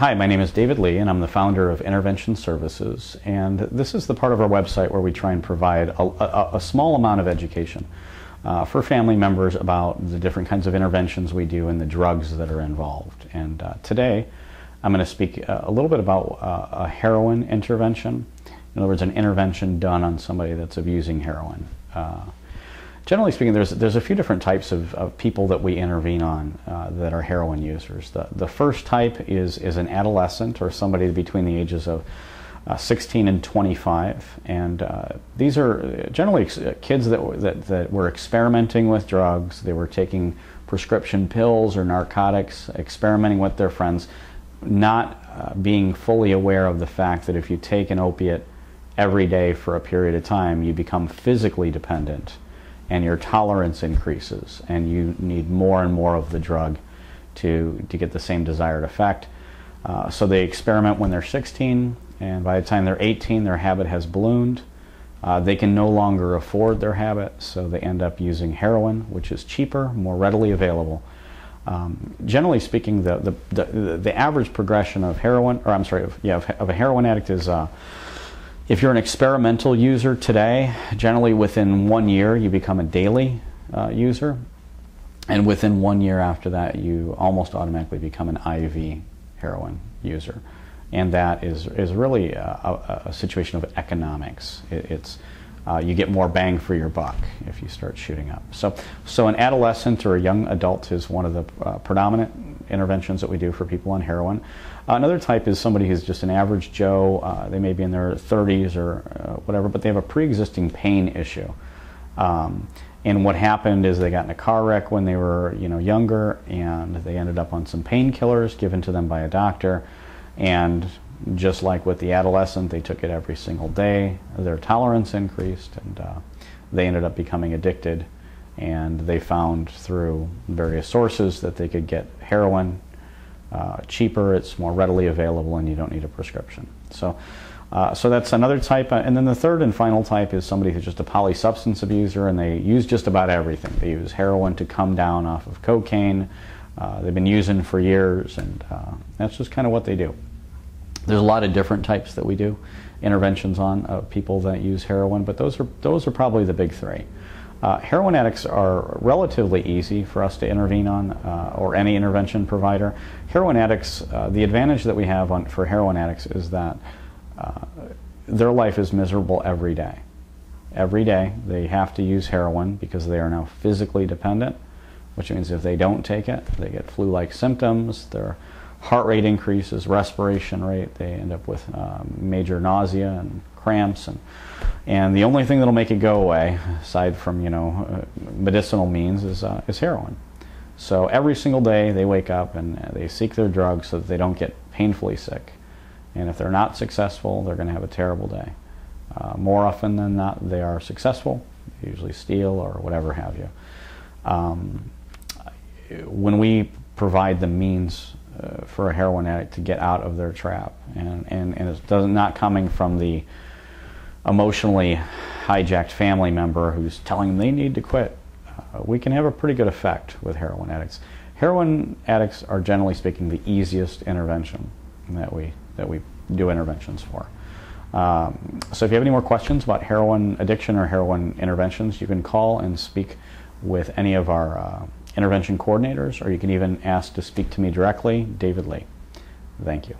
Hi, my name is David Lee, and I'm the founder of Intervention Services, and this is the part of our website where we try and provide a small amount of education for family members about the different kinds of interventions we do and the drugs that are involved. And today I'm going to speak a little bit about a heroin intervention. In other words, an intervention done on somebody that's abusing heroin. Generally speaking, there's a few different types of people that we intervene on that are heroin users. The first type is an adolescent or somebody between the ages of 16 and 25, and these are generally kids that were experimenting with drugs. They were taking prescription pills or narcotics, experimenting with their friends, not being fully aware of the fact that if you take an opiate every day for a period of time, you become physically dependent and your tolerance increases, and you need more and more of the drug to get the same desired effect. So they experiment when they're 16, and by the time they're 18, their habit has ballooned. They can no longer afford their habit, so they end up using heroin, which is cheaper, more readily available. Generally speaking, the average progression of heroin, or I'm sorry, of a heroin addict is if you're an experimental user today, generally within 1 year you become a daily user, and within 1 year after that you almost automatically become an IV heroin user. And that is really a situation of economics. You get more bang for your buck if you start shooting up. So an adolescent or a young adult is one of the predominant interventions that we do for people on heroin. Another type is somebody who's just an average Joe. They may be in their 30s or whatever, but they have a pre-existing pain issue. And what happened is they got in a car wreck when they were younger, and they ended up on some painkillers given to them by a doctor. And just like with the adolescent, they took it every single day. Their tolerance increased, and they ended up becoming addicted. And they found through various sources that they could get heroin cheaper, it's more readily available, and you don't need a prescription. So that's another type. And then the third and final type is somebody who's just a polysubstance abuser, and they use just about everything. They use heroin to come down off of cocaine. They've been using for years, and that's just kind of what they do. There's a lot of different types that we do interventions on of people that use heroin, but those are probably the big three. Heroin addicts are relatively easy for us to intervene on, or any intervention provider. Heroin addicts, the advantage that we have for heroin addicts is that their life is miserable every day. Every day they have to use heroin because they are now physically dependent, which means if they don't take it, they get flu-like symptoms, their heart rate increases, respiration rate, they end up with major nausea and cramps, and the only thing that'll make it go away, aside from medicinal means, is heroin. So every single day they wake up and they seek their drugs so that they don't get painfully sick. And if they're not successful, they're going to have a terrible day. More often than not, they are successful. They usually steal or whatever have you. When we provide the means for a heroin addict to get out of their trap, and it's not coming from the emotionally hijacked family member who's telling them they need to quit, we can have a pretty good effect with heroin addicts. Heroin addicts are, generally speaking, the easiest intervention that we do interventions for. So if you have any more questions about heroin addiction or heroin interventions, you can call and speak with any of our intervention coordinators, or you can even ask to speak to me directly, David Lee. Thank you.